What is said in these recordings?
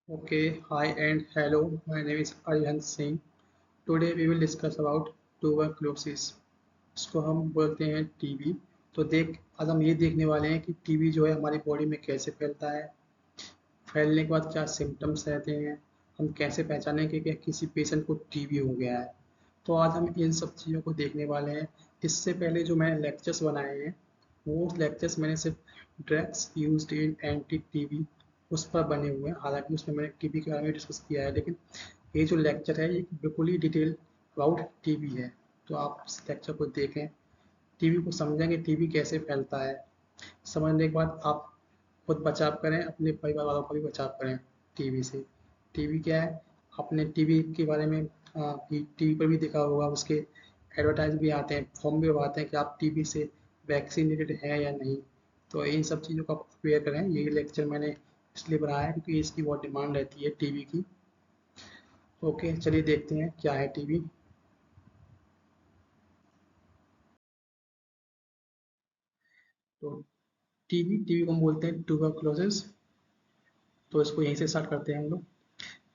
Okay, hi and hello. My name is Aryan Singh. Today we will discuss about tuberculosis. इसको हम बोलते हैं TB. तो आज हम ये देखने वाले हैं कि टीबी जो है हमारी बॉडी में कैसे फैलता है, फैलने के बाद क्या सिम्टम्स रहते हैं, हम कैसे पहचानें कि किसी पेशेंट को टीबी हो गया है। तो आज हम इन सब चीज़ों को देखने वाले हैं। इससे पहले जो मैंने लेक्चर्स बनाए हैं, वो लेक्चर्स मैंने सिर्फ drugs used in anti TB उस पर बने हुए हैं। हालांकि उसमें मैंने टीबी के बारे में डिस्कस किया है, लेकिन ये जो लेक्चर है ये बिल्कुल ही डिटेल अबाउट टीबी है। तो आप इस लेक्चर को देखें, टीबी को समझेंगे, टीबी कैसे फैलता है। समझने के बाद आप खुद बचाव करें, अपने परिवार वालों का भी बचाव करें टीबी से। टीबी क्या है, आपने टीबी के बारे में टीवी पर भी देखा होगा, उसके एडवर्टाइज भी आते हैं, फॉर्म भी आते हैं कि आप टीबी से वैक्सीनेटेड हैं या नहीं। तो इन सब चीज़ों का अवेयर करें। ये लेक्चर मैंने इसलिए बनाया है क्योंकि इसकी बहुत डिमांड रहती है टीबी की। ओके, चलिए देखते हैं क्या है टीबी। तो टीबी टीबी को हम बोलते हैं ट्यूबरकुलोसिस। तो इसको यहीं से स्टार्ट करते हैं हम लोग।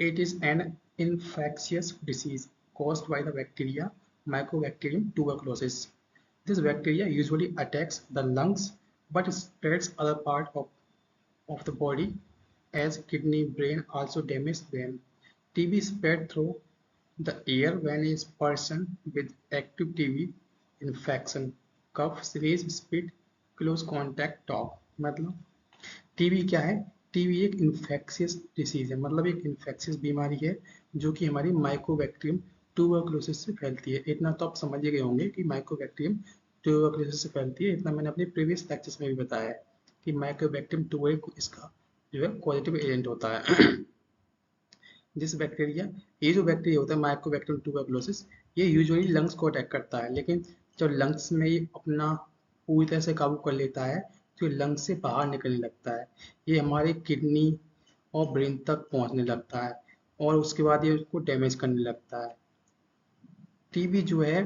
It is an infectious disease caused by the bacteria Mycobacterium tuberculosis. This bacteria usually attacks the lungs but spreads other parts of the body as kidney, brain also damage them. TB spread through the air when a person with active TB infection cough, sneeze, spit, close contact talk। मतलब TB क्या है? TB एक infectious disease है, मतलब एक infectious बीमारी है जो कि हमारी माइकोबैक्टीरियम ट्यूबरकुलोसिस से फैलती है। इतना तो आप समझ गए होंगे कि माइकोबैक्टीरियम ट्यूबरकुलोसिस से फैलती है। इतना मैंने अपने प्रीवियस लेक्चर्स में भी बताया है कि माइकोबैक्टीरियम ट्यूबर इसका जो है पॉजिटिव एजेंट होता है। जिस बैक्टीरिया ये जो बैक्टीरिया होता है माइकोबैक्टीरियम ट्यूबरकुलोसिस, ये यूजुअली लंग्स को अटैक करता है, लेकिन जब लंग्स में ये अपना पूरी तरह से काबू कर लेता है तो लंग्स से बाहर निकलने लगता है। ये हमारे किडनी और ब्रेन तक पहुंचने लगता है और उसके बाद ये उसको डैमेज करने लगता है। टीबी जो है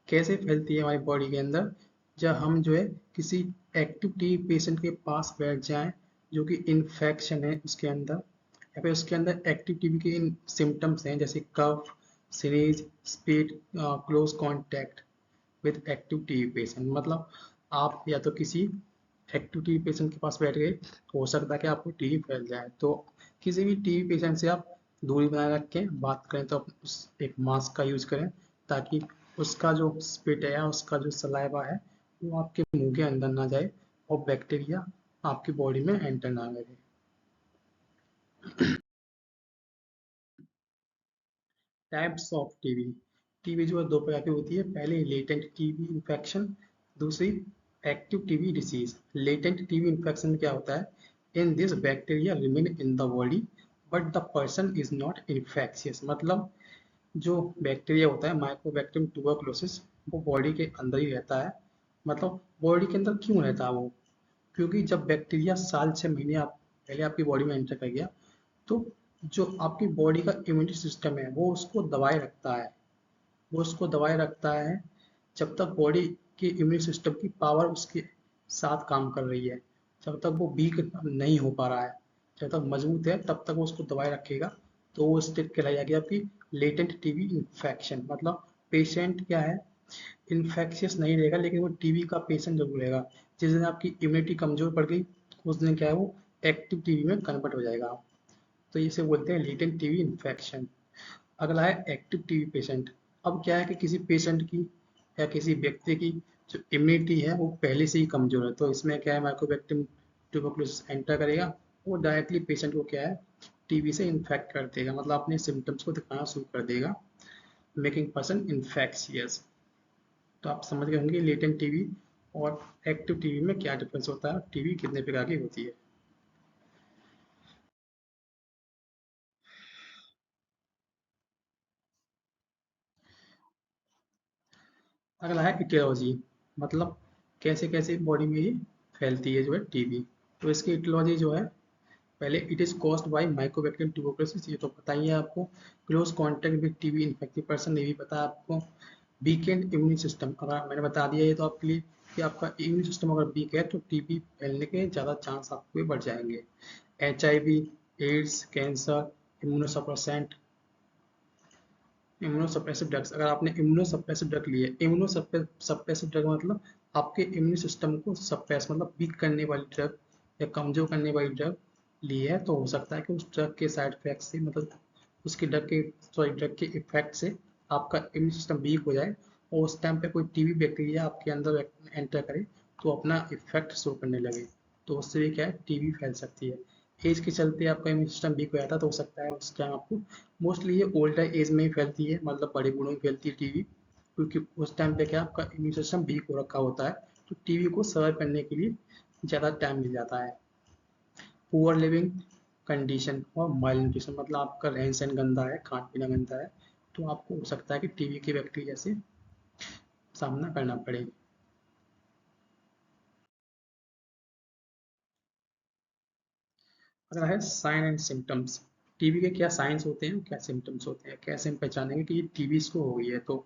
कैसे फैलती है हमारी बॉडी के अंदर? जब हम जो है किसी एक्टिव टीबी पेशेंट के पास बैठ जाएं जो कि इन्फेक्शन है उसके अंदर, या फिर उसके अंदर एक्टिव टीबी के इन सिम्टम्स हैं जैसे cough, series, speed, close contact with active TB patient. मतलब आप या तो किसी एक्टिव टीबी पेशेंट के पास बैठ गए, हो सकता है कि आपको टीबी फैल जाए। तो किसी भी टीबी पेशेंट से आप दूरी बनाए रखें, बात करें तो आप उस एक मास्क का यूज करें ताकि उसका जो स्पिट है या उसका जो सलाइवा है वो आपके मुंह के अंदर ना जाए और बैक्टीरिया आपकी बॉडी में एंटर ना करे। Types of TB. टीबी जो है दो प्रकार की होती है। पहले लेटेंट टीबी इन्फेक्शन, दूसरी active TB disease. Latent TB infection में क्या होता है? In this bacteria remain in the body but the person is not infectious. मतलब जो बैक्टीरिया होता है माइकोबैक्टीरियम ट्यूबरकुलोसिस, वो बॉडी के अंदर ही रहता है। मतलब बॉडी के अंदर क्यों रहता है वो? क्योंकि जब बैक्टीरिया साल 6 महीने आप पहले आपकी बॉडी में एंटर कर गया तो जो आपकी बॉडी का इम्यूनिटी सिस्टम है वो उसको दबाए रखता है। वो उसको दबाए रखता है जब तक बॉडी के इम्यून सिस्टम की पावर उसके साथ काम कर रही है। जब तक वो वीक नहीं हो पा रहा है, जब तक मजबूत है तब तक वो उसको दबाए रखेगा। तो वो स्टेट कहलाई जाएगी आपकी लेटेंट टीबी इन्फेक्शन। मतलब पेशेंट क्या है, इन्फेक्शियस नहीं रहेगा लेकिन वो टीबी का पेशेंट जरूर रहेगा। जिस दिन आपकी इम्यूनिटी कमजोर पड़ गई उस दिन क्या है वो एक्टिव टीबी में कन्वर्ट हो जाएगा। तो इसे बोलते हैं लेटेंट टीबी इन्फेक्शन। अगला है एक्टिव टीबी पेशेंट। अब क्या है कि किसी पेशेंट की या किसी व्यक्ति की जो इम्यूनिटी है वो पहले से ही कमजोर है, तो इसमें क्या है माइकोबैक्टीरियम ट्यूबरकुलोसिस एंटर करेगा, वो डायरेक्टली पेशेंट को क्या है टीबी से इन्फेक्ट कर देगा। मतलब अपने सिम्टम्स को दिखाना शुरू कर देगा, मेकिंग पर्सन इन्फेक्शियस। तो आप समझ गए होंगे लेटेंट टीबी और एक्टिव टीबी में क्या डिफरेंस होता है, टीबी कितने प्रकार की होती है। अगला है इटियोलॉजी। मतलब कैसे कैसे बॉडी में ये फैलती है जो है टीबी। तो इसकी इटियोलॉजी जो है, पहले it is caused by Mycobacterium tuberculosis, ये तो पता ही है आपको। Close contact with TB infected person, ये भी पता है आपको। वीकेंड इम्यून सिस्टम, अगर मैंने बता दिया ये तो आपके लिए कि आपका इम्यून सिस्टम अगर वीक है तो टीबी फैलने के ज़्यादा चांस आपके बढ़ जाएंगे। HIV, AIDS, cancer, immunosuppressant, immunosuppressive drugs. अगर आपने इम्यूनोसप्रेसिव ड्रग लिए, इम्यूनोसप्रेसिव ड्रग मतलब आपके इम्यून सिस्टम को सप्रेस मतलब वीक करने वाली ड्रग या कमजोर करने वाली ड्रग ली है, तो हो सकता है कि उस ड्रग के साइड इफेक्ट से मतलब उसकी ड्रग के इफेक्ट से आपका इम्यून सिस्टम वीक हो जाए और उस टाइम पे कोई टीबी बैक्टीरिया आपके अंदर एंटर करे तो अपना इफेक्ट शो करने लगे, तो उससे भी क्या है टीबी फैल सकती है। एज के चलते आपका इम्यून सिस्टम वीक हो जाता है तो हो सकता है उस टाइम आपको, मोस्टली ये ओल्डर एज में ही फैलती है, मतलब बड़े बूढ़ों में फैलती है टीबी, क्योंकि उस टाइम पे क्या आपका इम्यून सिस्टम वीक हो रखा होता है, तो टीबी को सर्व करने के लिए ज़्यादा टाइम मिल जाता है। पुअर लिविंग कंडीशन और माइल न्यूट्रिशन मतलब आपका रहन सहन गंदा है, खान पीना गंदा है, तो आपको हो सकता है कि टीबी के बैक्टीरिया से सामना करना पड़े। अगला है साइन एंड सिम्टम्स। टीबी के क्या साइंस होते हैं, क्या सिम्टम्स होते हैं, कैसे हम पहचानेंगे कि ये टीबी इसको हो गई है। तो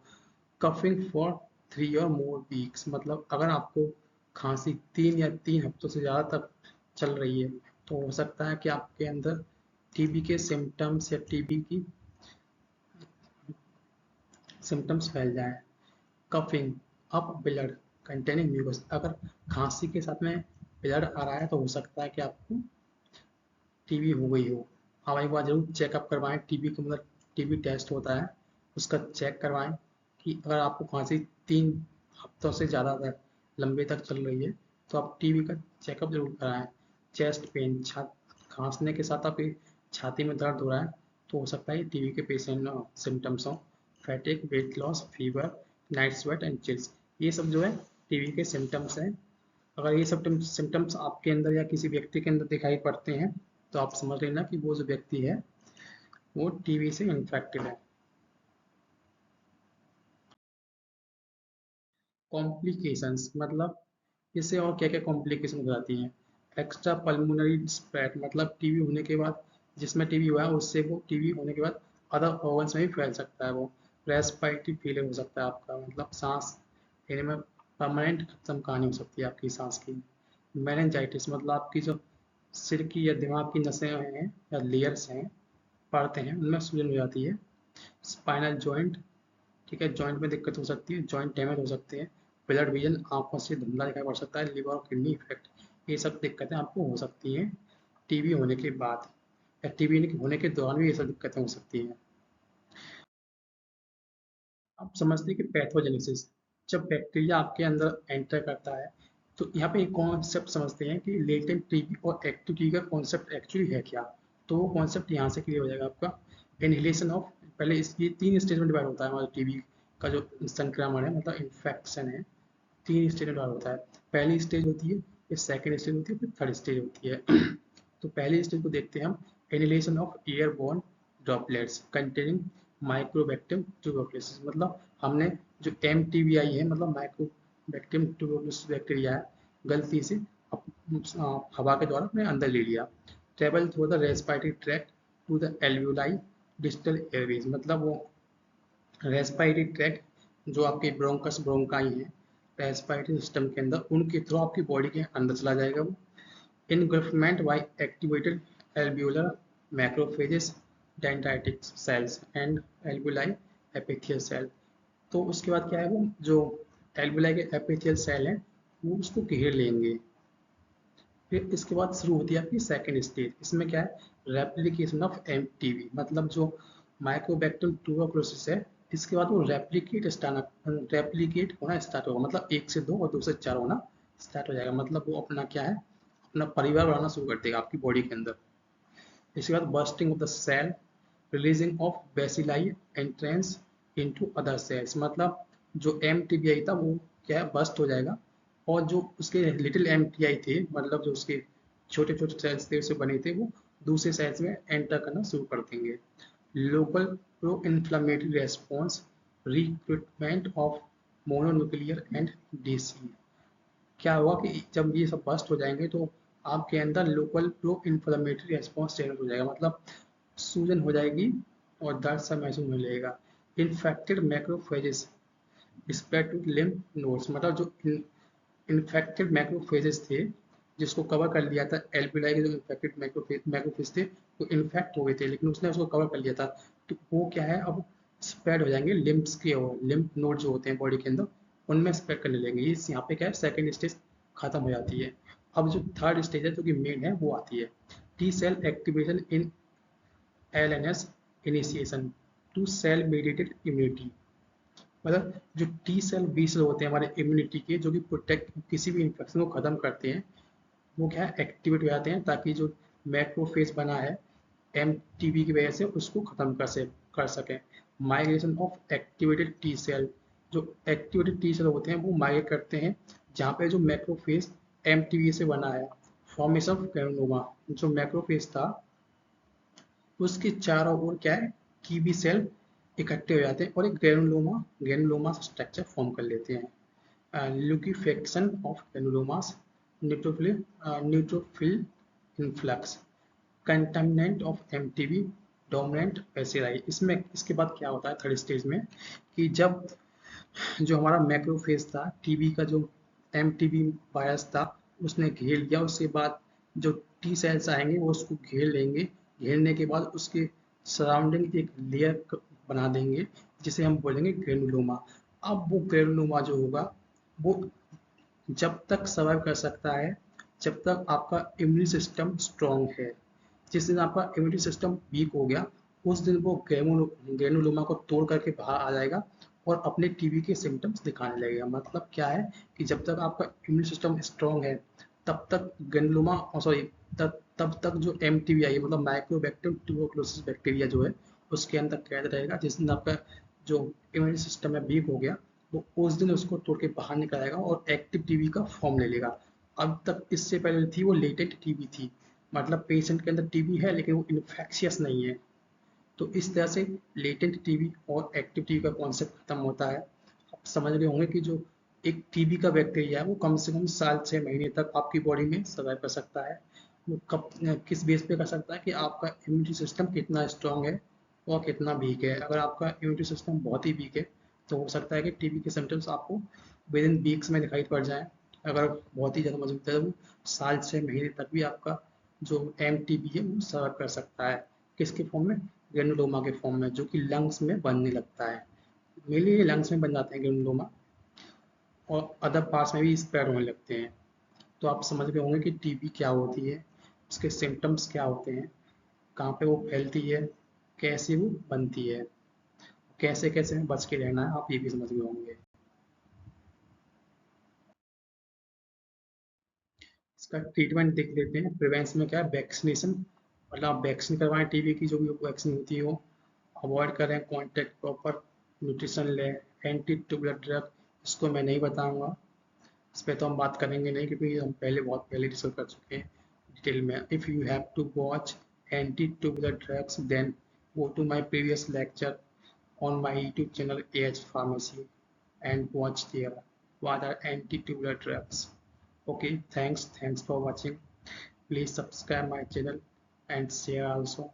coughing for 3 or more weeks, मतलब अगर आपको खांसी 3 हफ्तों से ज़्यादा तक चल रही है तो हो सकता है कि आपके अंदर टीबी के सिम्टम्स या टीबी की सिम्टम्स फैल जाएं। Coughing up blood containing mucus, अगर खांसी के साथ में ब्लड आ रहा है तो हो सकता है कि आपको टीबी हो गई हो। आप एक बार जरूर चेकअप करवाएं, टीबी का मतलब टीबी टेस्ट होता है उसका चेक करवाएं कि अगर आपको खांसी 3 हफ्तों से ज़्यादा तक लंबे तक चल रही है तो आप टीबी का चेकअप जरूर कराएं। चेस्ट पेन, खांसने के साथ आपकी छाती में दर्द हो रहा है तो हो सकता है टीबी के पेशेंट सिम्टम्स हों। फैटिक, weight loss, fever, night sweat and chills, ये सब जो है टीबी के सिम्टम्स हैं। अगर ये सब सिम्टम्स आपके अंदर या किसी व्यक्ति के अंदर दिखाई पड़ते हैं तो आप समझ लेना कि वो जो व्यक्ति है वो टीबी से इन्फेक्टेड है। कॉम्प्लिकेशंस मतलब इससे और क्या क्या कॉम्प्लिकेशन हो जाती हैं। एक्स्ट्रा पल्मोनरी स्प्रेड मतलब टीबी होने के बाद, जिसमें टीबी हुआ है उससे वो टीबी होने के बाद अदर ऑर्गन्स में भी फैल सकता है। वो रेस्पिरेटरी फेलियर हो सकता है आपका, मतलब सांस लेने में परमानेंट खत्म कहानी हो सकती है आपकी सांस की। मेनिंजाइटिस मतलब आपकी जो सिर की या दिमाग की नसें हैं या लेयर्स हैं, परतें हैं, उनमें सूजन हो जाती है। स्पाइनल जॉइंट, ठीक है, जॉइंट में दिक्कत हो सकती है, जॉइंट डैमेज हो सकते हैं। ब्लड विजन, आंखों से धुंधला दिखाई पड़ सकता है। लिवर और किडनी इफेक्ट, ये सब दिक्कतें आपको हो सकती हैं टीबी होने के बाद, या टीबी होने के दौरान भी ये सब दिक्कतें हो सकती हैं। आप समझते हैं कि पैथोजेनेसिस, जब बैक्टीरिया आपके अंदर एंटर करता है तो यहाँ पे एक कॉन्सेप्ट समझते हैं कि लेटेंट टीबी और एक्टिव टीबी का कॉन्सेप्ट एक्चुअली है क्या। तो वो कॉन्सेप्ट यहाँ से क्लियर हो जाएगा आपका। इनहेलेशन ऑफ, पहले इसकी 3 स्टेज में डिवाइड होता है हमारे टीबी का जो संक्रमण है, मतलब इन्फेक्शन है, 3 स्टेज में डिवाइड होता है। पहली स्टेज होती है, फिर सेकेंड स्टेज होती है, फिर थर्ड स्टेज होती है। तो पहले स्टेज को देखते हैं हम। Inhalation of airborne droplets containing mycobacterium tuberculosis, मतलब हमने जो MTBI है, मतलब माइक्रोबैक्टीरियम ट्यूबरकुलोसिस बैक्टीरिया है, गलती से हवा के द्वारा अपने अंदर ले लिया। Travel through the respiratory tract to the alveoli distal airways, मतलब वो रेस्पिरेटरी ट्रैक्ट जो आपके ब्रोंकस ब्रोंकाई है रेस्पिरेटरी सिस्टम के अंदर, उनके थ्रू आपकी बॉडी के अंदर चला जाएगा वो। Engulfment by activated alveolar macrophages, dendritic cells and alveoli epithelial cell। तो उसके बाद क्या है, वो जो एल्वुलाई के एपिथियल सेल हैं वो उसको घेर लेंगे। फिर इसके बाद शुरू होती है आपकी सेकेंड स्टेज। इसमें क्या है, रेप्लिकेशन ऑफ MTB, मतलब जो माइक्रोबैक्टीरियम ट्यूबरकुलोसिस है इसके बाद वो रेप्लिकेट होना स्टार्ट होगा, मतलब 1 से 2 और 2 से 4 होना स्टार्ट हो जाएगा, मतलब वो अपना क्या है, अपना परिवार बनाना शुरू कर देगा आपकी बॉडी के अंदर। इसके बाद bursting of the cell, releasing of bacilli entrance into other cells, मतलब जो MTBI था वो क्या है बस्ट हो जाएगा और जो उसके लिटिल MTI थे, मतलब जो उसके छोटे छोटे सेल्स थे उसे बने थे, वो दूसरे सेल्स में एंटर करना शुरू कर देंगे। Local pro inflammatory response, recruitment of mononuclear and DC, क्या हुआ कि जब ये सब बस्ट हो जाएंगे तो आपके अंदर local pro inflammatory response generate हो जाएगा, मतलब सूजन हो जाएगी और दर्द सा महसूस होने लगेगा। Infected macrophages spread to lymph nodes, मतलब जो इन्फेक्टेड मैक्रोफेजेस थे जिसको कवर कर लिया था एल्विलाई के जो इन्फेक्टेड मैक्रोफेज थे वो इन्फेक्ट हो गए थे, लेकिन उसने उसको कवर कर लिया था। तो वो क्या है, अब स्प्रेड हो जाएंगे लिम्फ्स के, लिम्फ नोड जो होते हैं बॉडी के अंदर उनमें स्प्रेड करने लगेंगे। ये यहाँ पे क्या है, सेकेंड स्टेज खत्म हो जाती है। अब जो थर्ड स्टेज है जो कि मेन है वो आती है T cell activation in LNS initiation to cell mediated immunity. मतलब जो टी सेल बी सेल होते हैं हमारे इम्यूनिटी के, जो कि प्रोटेक्ट किसी भी इन्फेक्शन को खत्म करते हैं, वो क्या है एक्टिवेट हो जाते हैं, ताकि जो मैक्रोफेज बना है MTB की वजह से उसको खत्म कर सकें। Migration of activated T cell, जो एक्टिवेटेड टी सेल होते हैं वो माइग्रेट करते हैं जहाँ पे जो मैक्रोफेज MTB से बना है। फॉर्मेशन ऑफ ग्रेनुलोमा, जो मैक्रोफेज था उसके चारों ओर क्या है टीबी सेल इकट्ठे हो जाते हैं और एक ग्रेनुलोमा स्ट्रक्चर फॉर्म कर लेते हैं। Liquefaction of granulomas, neutrophil influx, contaminant of MTB, dominant bacilli. इसमें इसके बाद क्या होता है थर्ड स्टेज में, कि जब जो हमारा मैक्रोफेज था टीबी का, जो MTB वायरस था उसने घेर लिया, उसके बाद जो टी सेल्स आएंगे वो उसको घेर लेंगे। घेरने के बाद उसके सराउंडिंग एक लेयर बना देंगे जिसे हम बोलेंगे ग्रेनुलोमा। अब वो ग्रेनुलोमा जो होगा वो जब तक सर्वाइव कर सकता है जब तक आपका इम्यून सिस्टम स्ट्रांग है। जिस दिन आपका इम्यूनिटी सिस्टम वीक हो गया उस दिन वो ग्रेनुलोमा को तोड़ करके बाहर आ जाएगा और अपने टीबी के सिम्टम्स दिखाने लगेगा। मतलब क्या है कि जब तक आपका इम्यून सिस्टम स्ट्रांग है तब तक ग्रेनुलोमा, सॉरी, तब तक जो MTB आई है, मतलब माइक्रोबैक्टीरियम ट्यूबरकुलोसिस बैक्टीरिया जो है उसके अंदर कैद रहेगा। जिस दिन आपका जो इम्यून सिस्टम है वीक हो गया वो उस दिन उसको तोड़ के बाहर निकल आएगा और एक्टिव टीबी का फॉर्म ले लेगा। अब तक इससे पहले थी वो लेटेंट टीबी थी, मतलब पेशेंट के अंदर टीबी है लेकिन वो इन्फेक्शियस नहीं है। तो इस तरह से लेटेंट टीबी और एक्टिव टीबी का कॉन्सेप्ट खत्म होता है। आप समझ रहे होंगे कि जो एक टीबी का बैक्टीरिया है वो कम से कम साल 6 महीने तक आपकी बॉडी में सर्वाइव कर सकता है। वो कब किस बेस पे कर सकता है कि आपका इम्यूनिटी सिस्टम कितना स्ट्रांग है और कितना वीक है। अगर आपका इम्यूनिटी सिस्टम बहुत ही वीक है तो हो सकता है कि टीबी के सिम्टम्स आपको विद इन वीक्स में दिखाई पड़ जाए। अगर बहुत ही ज़्यादा मजबूत है तो वो साल 6 महीने तक भी आपका जो MTB है वो सर्व कर सकता है। किसके फॉर्म में, ग्रेनुलोमा के फॉर्म में, जो कि लंग्स में बनने लगता है। मेनली ये लंग्स में बन जाते हैं ग्रेनुलोमा और अदर पार्ट्स में भी स्प्रेड होने लगते हैं। तो आप समझ गए होंगे कि टीबी क्या होती है, उसके सिम्टम्स क्या होते हैं, कहाँ पे वो फैलती है, कैसे वो बनती है, कैसे कैसे हमें बच के रहना है, आप ये भी समझ गए होंगे। इसका ट्रीटमेंट देख लेते हैं। प्रिवेंशन में क्या है, वैक्सीनेशन, मतलब आप वैक्सीन करवाएं, टीबी की जो भी वैक्सीन होती है वो अवॉइड करें, कॉन्टैक्ट प्रॉपर न्यूट्रिशन लें, एंटी ट्यूबुलर ड्रग, इसको मैं नहीं बताऊंगा, इस पर तो हम बात करेंगे नहीं क्योंकि हम बहुत पहले डिस्कस कर चुके हैं डिटेल में। If you have to watch anti tubular drugs then go to my previous lecture on my YouTube channel AH Pharmacy and watch there what are anti-tubular drugs. Okay, thanks for watching. Please subscribe my channel and share also.